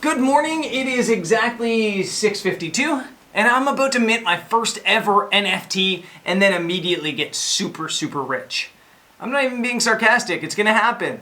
Good morning, it is exactly 6:52 and I'm about to mint my first ever NFT and then immediately get super rich. I'm not even being sarcastic, it's gonna happen.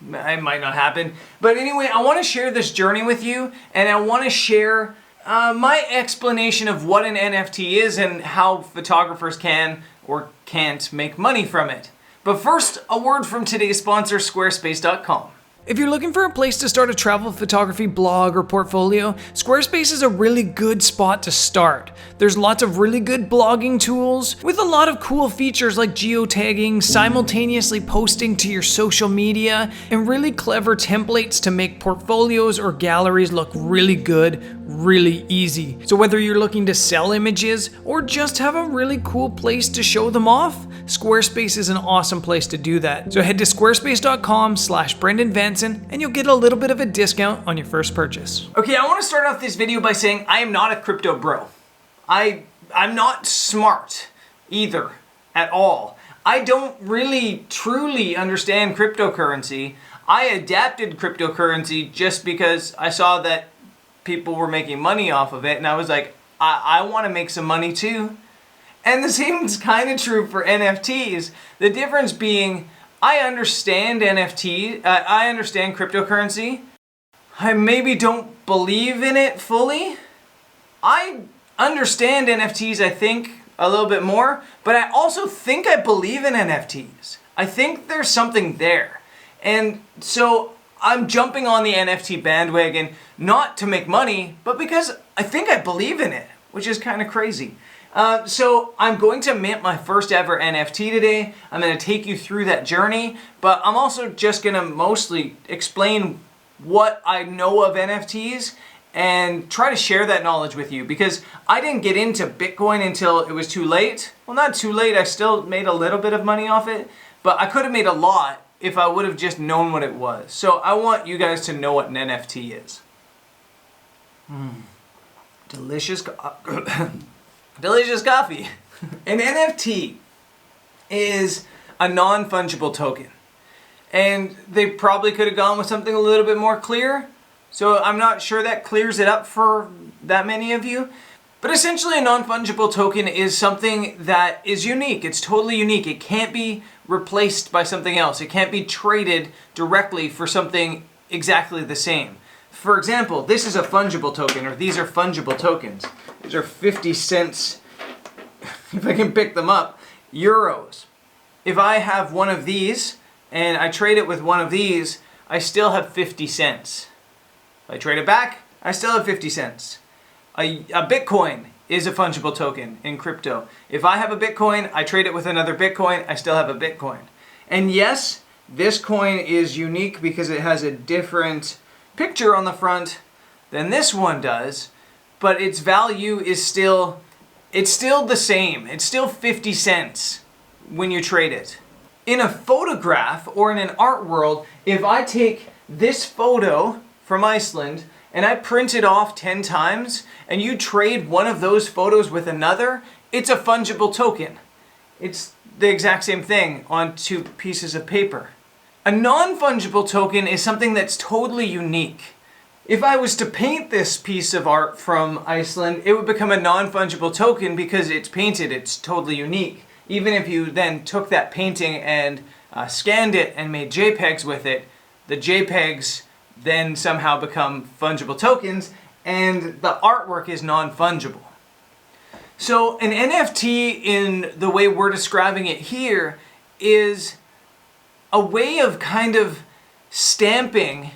It might not happen. But anyway, I wanna share this journey with you and I wanna share my explanation of what an NFT is and how photographers can or can't make money from it. But first, a word from today's sponsor, Squarespace.com. If you're looking for a place to start a travel photography blog or portfolio, Squarespace is a really good spot to start. There's lots of really good blogging tools with a lot of cool features like geotagging, simultaneously posting to your social media, and really clever templates to make portfolios or galleries look really good, really easy. So whether you're looking to sell images or just have a really cool place to show them off, Squarespace is an awesome place to do that. So head to squarespace.com/BrendanVanson and you'll get a little bit of a discount on your first purchase. Okay, I want to start off this video by saying I am not a crypto bro. I'm not smart either at all. I don't really truly understand cryptocurrency. I adapted cryptocurrency just because I saw that people were making money off of it and I was like, I want to make some money too. And the same is kind of true for NFTs. The difference being, I understand NFTs, I understand cryptocurrency. I maybe don't believe in it fully. I understand NFTs, I think, a little bit more, but I also think I believe in NFTs. I think there's something there. And so I'm jumping on the NFT bandwagon, not to make money, but because I think I believe in it, which is kind of crazy. So I'm going to mint my first ever NFT today. I'm going to take you through that journey, but I'm also just going to mostly explain what I know of NFTs and try to share that knowledge with you because I didn't get into Bitcoin until it was too late. Well, not too late. I still made a little bit of money off it, but I could have made a lot if I would have just known what it was. So I want you guys to know what an NFT is. Delicious. Delicious coffee. An NFT is a non-fungible token. And they probably could have gone with something a little bit more clear. So I'm not sure that clears it up for that many of you. But essentially a non-fungible token is something that is unique. It's totally unique. It can't be replaced by something else. It can't be traded directly for something exactly the same. For example, this is a fungible token, or these are fungible tokens. These are 50 cents, if I can pick them up, euros. If I have one of these and I trade it with one of these, I still have 50 cents. If I trade it back, I still have 50 cents. A Bitcoin is a fungible token in crypto. If I have a Bitcoin, I trade it with another Bitcoin, I still have a Bitcoin. And yes, this coin is unique because it has a different picture on the front than this one does, but its value is still the same. It's still 50 cents when you trade it. In a photograph or in an art world, if I take this photo from Iceland and I print it off 10 times and you trade one of those photos with another, it's a fungible token. It's the exact same thing on two pieces of paper. A non-fungible token is something that's totally unique. If I was to paint this piece of art from Iceland, it would become a non-fungible token because it's painted, it's totally unique. Even if you then took that painting and scanned it and made JPEGs with it, the JPEGs then somehow become fungible tokens and the artwork is non-fungible. So an NFT in the way we're describing it here is a way of kind of stamping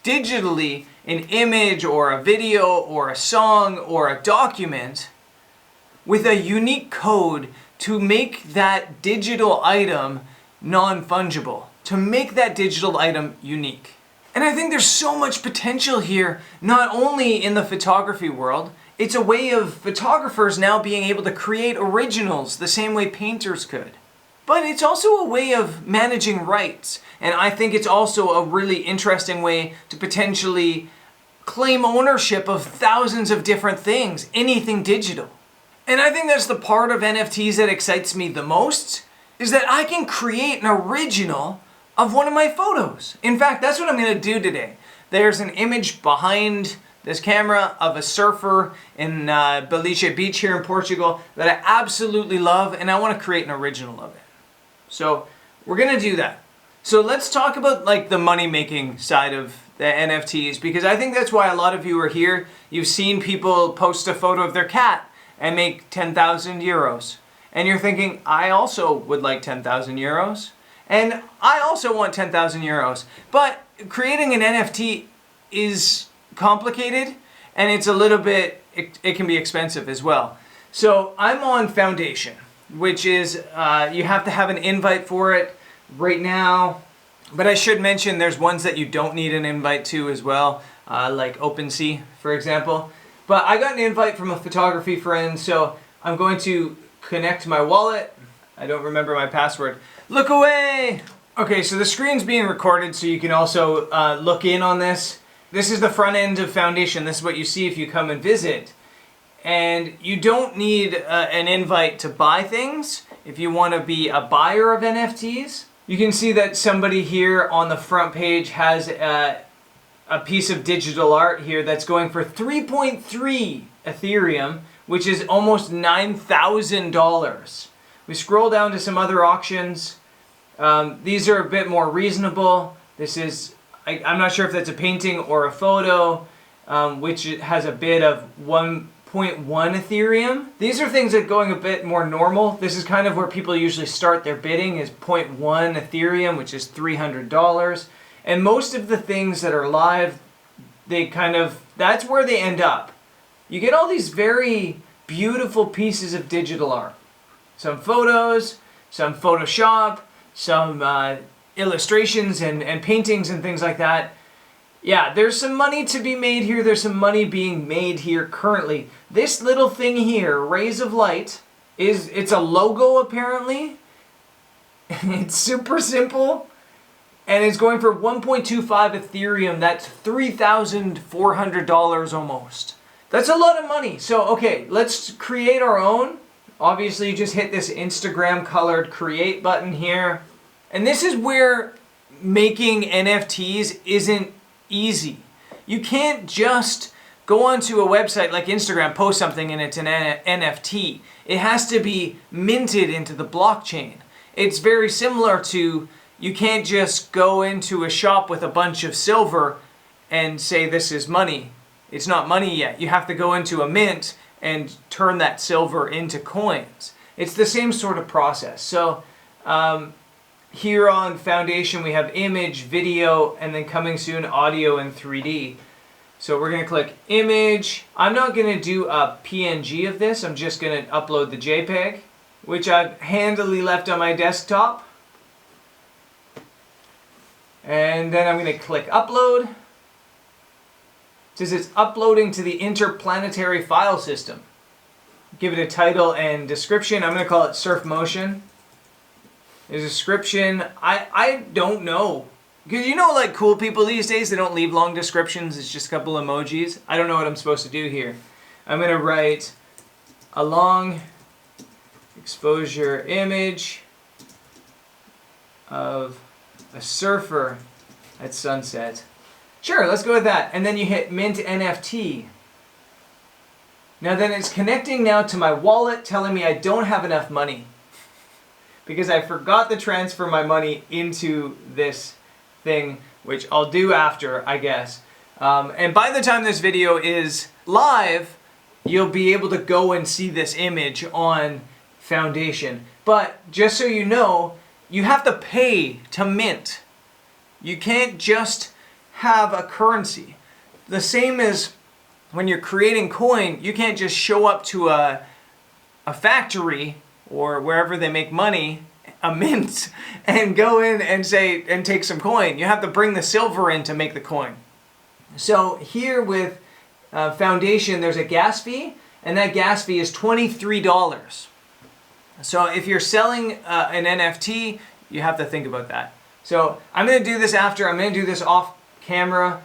digitally an image or a video or a song or a document with a unique code to make that digital item non-fungible, to make that digital item unique. And I think there's so much potential here, not only in the photography world, it's a way of photographers now being able to create originals the same way painters could. But it's also a way of managing rights. And I think it's also a really interesting way to potentially claim ownership of thousands of different things, anything digital. And I think that's the part of NFTs that excites me the most, is that I can create an original of one of my photos. In fact, that's what I'm going to do today. there's an image behind this camera of a surfer in Belice Beach here in Portugal that I absolutely love, and I want to create an original of it. So we're going to do that. So let's talk about like the money-making side of the NFTs, because I think that's why a lot of you are here. You've seen people post a photo of their cat and make 10,000 euros. And you're thinking, I also would like 10,000 euros. And I also want 10,000 euros. But creating an NFT is complicated, and it's a little bit, it can be expensive as well. So I'm on Foundation, which is, you have to have an invite for it right now. But I should mention there's ones that you don't need an invite to as well, like OpenSea, for example. But I got an invite from a photography friend, so I'm going to connect my wallet. I don't remember my password. Look away! Okay, so the screen's being recorded, so you can also look in on this. This is the front end of Foundation. This is what you see if you come and visit. And you don't need an invite to buy things if you want to be a buyer of NFTs. You can see that somebody here on the front page has a piece of digital art here that's going for 3.3 Ethereum, which is almost $9,000. We scroll down to some other auctions. These are a bit more reasonable. This is, I'm not sure if that's a painting or a photo, which has a bid of 1.1 Ethereum. These are things that are going a bit more normal. This is kind of where people usually start their bidding, is 0.1 Ethereum, which is $300. And most of the things that are live, that's where they end up. You get all these very beautiful pieces of digital art. Some photos, some Photoshop, some illustrations and paintings and things like that. Yeah, there's some money to be made here. There's some money being made here currently. This little thing here, Rays of Light, it's a logo apparently. It's super simple. And it's going for 1.25 Ethereum. That's $3,400 almost. That's a lot of money. So, okay, let's create our own. Obviously, you just hit this Instagram colored create button here. And this is where making NFTs isn't easy. You can't just go onto a website like Instagram, post something, and it's an NFT. It has to be minted into the blockchain. It's very similar to, you can't just go into a shop with a bunch of silver and say this is money. It's not money yet. You have to go into a mint and turn that silver into coins. It's the same sort of process. So here on Foundation we have image, video, and then coming soon audio and 3D. So we're going to click image. I'm not going to do a PNG of this. I'm just going to upload the JPEG, which I've handily left on my desktop. And then I'm going to click upload. It says it's uploading to the interplanetary file system. Give it a title and description. I'm going to call it Surf Motion. There's a description. I don't know. Because you know, like cool people these days, they don't leave long descriptions. It's just a couple emojis. I don't know what I'm supposed to do here. I'm going to write a long exposure image of a surfer at sunset. Sure, let's go with that. And then you hit Mint NFT. Now then it's connecting now to my wallet, telling me I don't have enough money because I forgot to transfer my money into this thing, which I'll do after, I guess. And by the time this video is live, you'll be able to go and see this image on Foundation. But just so you know, you have to pay to mint. You can't just have a currency. The same as when you're creating coin, you can't just show up to a factory or wherever they make money, a mint, and go in and say and take some coin. You have to bring the silver in to make the coin. So here with Foundation, there's a gas fee, and that gas fee is $23. So if you're selling an NFT, you have to think about that. So I'm going to do this after. I'm going to do this off camera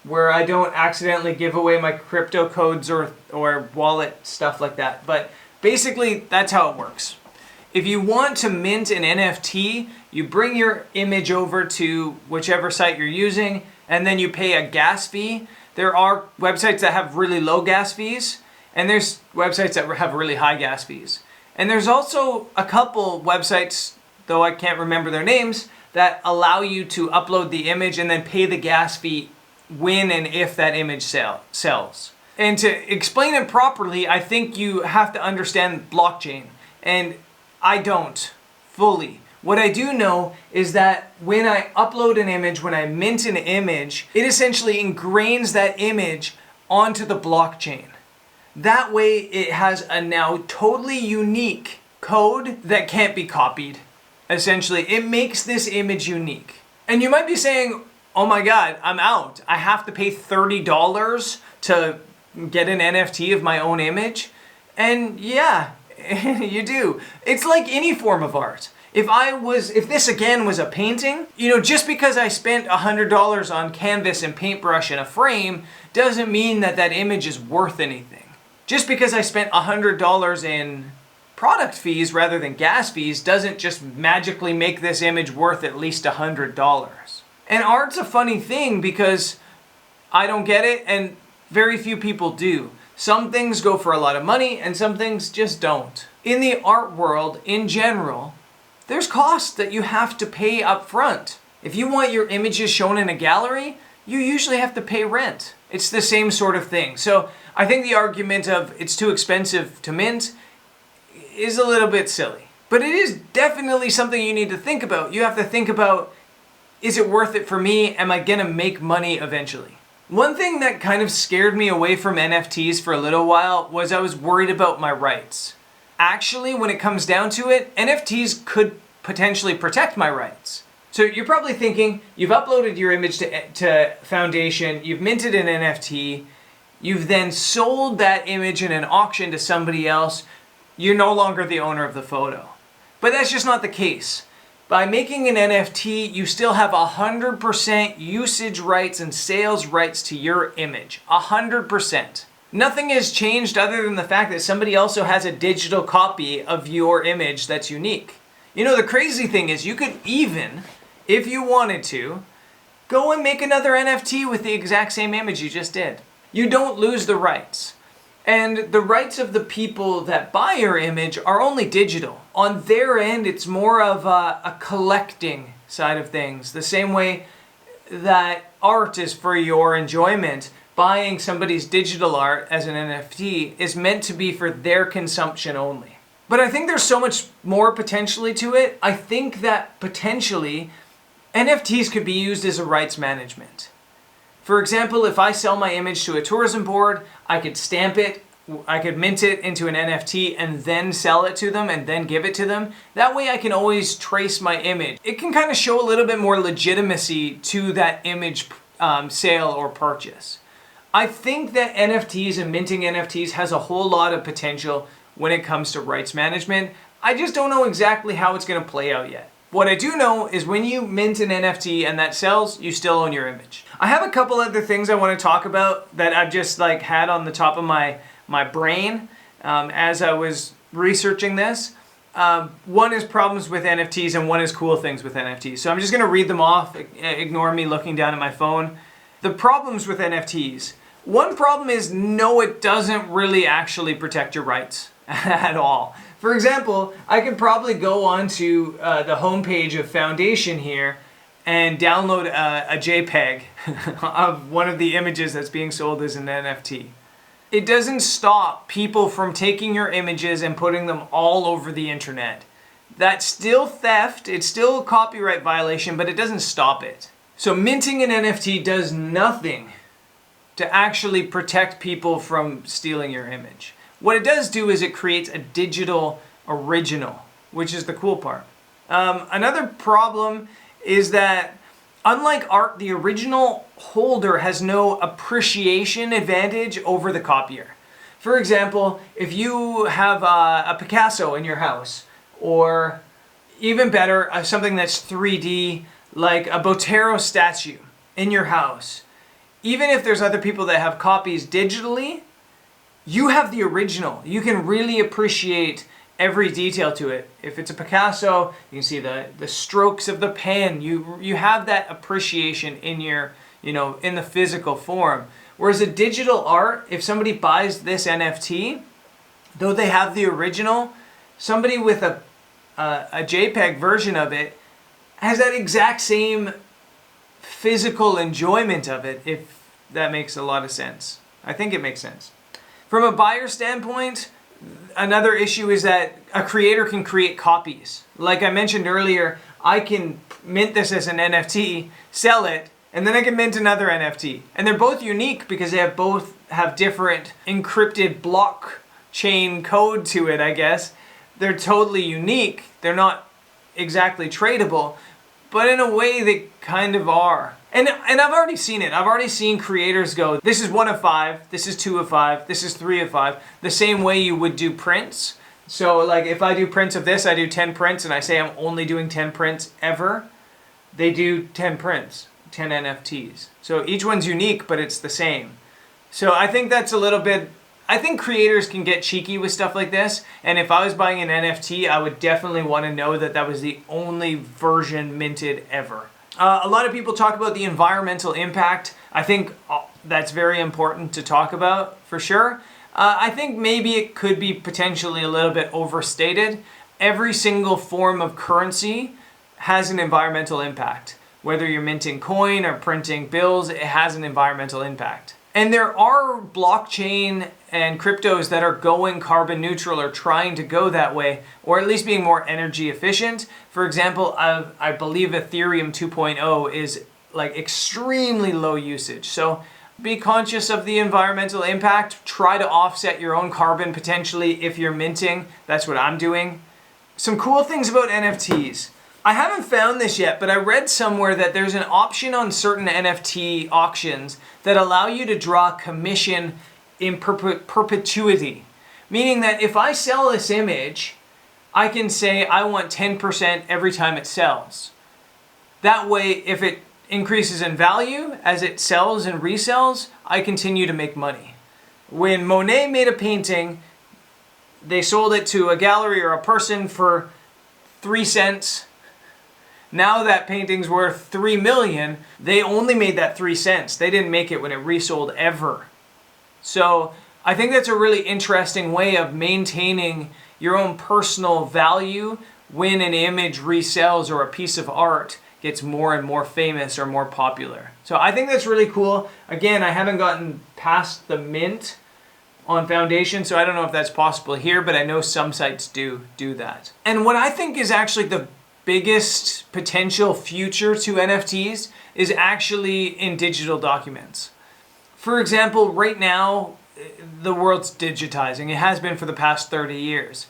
where I don't accidentally give away my crypto codes or wallet stuff like that. But basically, that's how it works. If you want to mint an NFT, you bring your image over to whichever site you're using, and then you pay a gas fee. There are websites that have really low gas fees, and there's websites that have really high gas fees. And there's also a couple websites, though I can't remember their names, that allow you to upload the image and then pay the gas fee when and if that image sells. And to explain it properly, I think you have to understand blockchain. And I don't fully. What I do know is that when I upload an image, when I mint an image, it essentially ingrains that image onto the blockchain. That way it has a now totally unique code that can't be copied. Essentially, it makes this image unique. And you might be saying, oh my God, I'm out. I have to pay $30 to get an NFT of my own image. And yeah, you do. It's like any form of art. If this again was a painting, just because I spent $100 on canvas and paintbrush and a frame doesn't mean that that image is worth anything. Just because I spent $100 in product fees rather than gas fees doesn't just magically make this image worth at least $100. And art's a funny thing because I don't get it and very few people do. Some things go for a lot of money and some things just don't. In the art world, in general, there's costs that you have to pay up front. If you want your images shown in a gallery, you usually have to pay rent. It's the same sort of thing. So I think the argument of it's too expensive to mint is a little bit silly. But it is definitely something you need to think about. You have to think about, is it worth it for me? Am I gonna make money eventually? One thing that kind of scared me away from NFTs for a little while was I was worried about my rights. Actually, when it comes down to it, NFTs could potentially protect my rights. So you're probably thinking, you've uploaded your image to Foundation, you've minted an NFT, you've then sold that image in an auction to somebody else, you're no longer the owner of the photo. But that's just not the case. By making an NFT, you still have 100% usage rights and sales rights to your image. 100%. Nothing has changed other than the fact that somebody also has a digital copy of your image that's unique. The crazy thing is you could even, if you wanted to, go and make another NFT with the exact same image you just did. You don't lose the rights. And the rights of the people that buy your image are only digital. On their end, it's more of a collecting side of things. The same way that art is for your enjoyment, buying somebody's digital art as an NFT is meant to be for their consumption only. But I think there's so much more potentially to it. I think that potentially NFTs could be used as a rights management. For example, if I sell my image to a tourism board, I could stamp it, I could mint it into an NFT and then sell it to them and then give it to them. That way I can always trace my image. It can kind of show a little bit more legitimacy to that image sale or purchase. I think that NFTs and minting NFTs has a whole lot of potential when it comes to rights management. I just don't know exactly how it's going to play out yet. What I do know is when you mint an NFT and that sells, you still own your image. I have a couple other things I want to talk about that I've just had on the top of my brain as I was researching this. One is problems with NFTs and one is cool things with NFTs. So I'm just going to read them off. Ignore me looking down at my phone. The problems with NFTs. One problem is no, it doesn't really actually protect your rights at all. For example, I could probably go onto the homepage of Foundation here and download a JPEG of one of the images that's being sold as an NFT. It doesn't stop people from taking your images and putting them all over the internet. That's still theft, it's still a copyright violation, but it doesn't stop it. So minting an NFT does nothing to actually protect people from stealing your image. What it does do is it creates a digital original, which is the cool part. Another problem is that unlike art, the original holder has no appreciation advantage over the copier. For example, if you have a Picasso in your house, or even better, something that's 3D, like a Botero statue in your house, even if there's other people that have copies digitally, you have the original. You can really appreciate every detail to it. If it's a Picasso, you can see the strokes of the pen. You have that appreciation in your in the physical form. Whereas a digital art, if somebody buys this NFT, though they have the original, somebody with a JPEG version of it has that exact same physical enjoyment of it, if that makes a lot of sense. I think it makes sense. From a buyer standpoint, another issue is that a creator can create copies. Like I mentioned earlier, I can mint this as an NFT, sell it, and then I can mint another NFT. And they're both unique because they both have different encrypted blockchain code to it, I guess. They're totally unique. They're not exactly tradable, but in a way they kind of are. And I've already seen it. I've already seen creators go, this is 1 of 5, this is 2 of 5, this is 3 of 5, the same way you would do prints. So like if I do prints of this, I do 10 prints and I say I'm only doing 10 prints ever, they do 10 prints, 10 NFTs. So each one's unique, but it's the same. So I think that's a little bit, I think creators can get cheeky with stuff like this. And if I was buying an NFT, I would definitely want to know that that was the only version minted ever. A lot of people talk about the environmental impact. I think that's very important to talk about, for sure. I think maybe it could be potentially a little bit overstated. Every single form of currency has an environmental impact. Whether you're minting coin or printing bills, it has an environmental impact. And there are blockchain and cryptos that are going carbon neutral or trying to go that way, or at least being more energy efficient. For example, I believe Ethereum 2.0 is like extremely low usage. So be conscious of the environmental impact. Try to offset your own carbon potentially if you're minting. That's what I'm doing. Some cool things about NFTs. I haven't found this yet, but I read somewhere that there's an option on certain NFT auctions that allow you to draw commission in perpetuity. Meaning that if I sell this image, I can say I want 10% every time it sells. That way, if it increases in value as it sells and resells, I continue to make money. When Monet made a painting, they sold it to a gallery or a person for 3 cents. Now that painting's worth 3 million, they only made that 3 cents. They didn't make it when it resold ever. So I think that's a really interesting way of maintaining your own personal value when an image resells or a piece of art gets more and more famous or more popular. So I think that's really cool. Again, I haven't gotten past the mint on Foundation, so I don't know if that's possible here, but I know some sites do that. And what I think is actually the biggest potential future to NFTs is actually in digital documents. For example, right now, the world's digitizing. It has been for the past 30 years.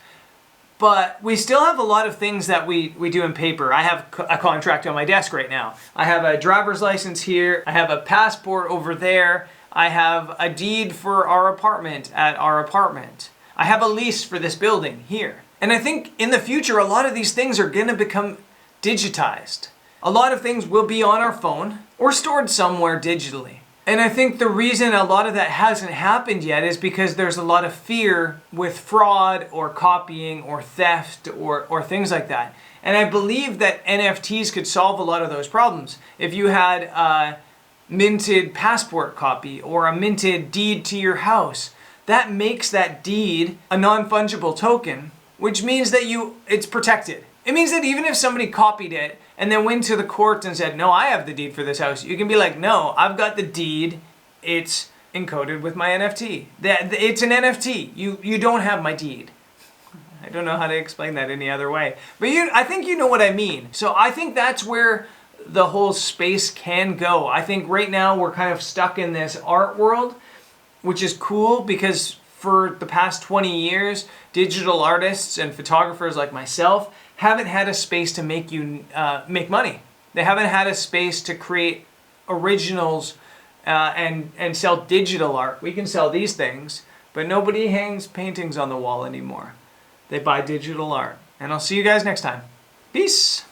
But we still have a lot of things that we do in paper. I have a contract on my desk right now. I have a driver's license here. I have a passport over there. I have a deed for our apartment at our apartment. I have a lease for this building here. And I think in the future, a lot of these things are going to become digitized. A lot of things will be on our phone or stored somewhere digitally. And I think the reason a lot of that hasn't happened yet is because there's a lot of fear with fraud or copying or theft or things like that. And I believe that NFTs could solve a lot of those problems. If you had a minted passport copy or a minted deed to your house, that makes that deed a non-fungible token, which means that it's protected. It means that even if somebody copied it and then went to the court and said, no, I have the deed for this house, you can be like, no, I've got the deed. It's encoded with my NFT. It's an NFT. You don't have my deed. I don't know how to explain that any other way. But I think you know what I mean. So I think that's where the whole space can go. I think right now we're kind of stuck in this art world, which is cool because for the past 20 years, digital artists and photographers like myself haven't had a space to make money. They haven't had a space to create originals and sell digital art. We can sell these things, but nobody hangs paintings on the wall anymore. They buy digital art. And I'll see you guys next time. Peace.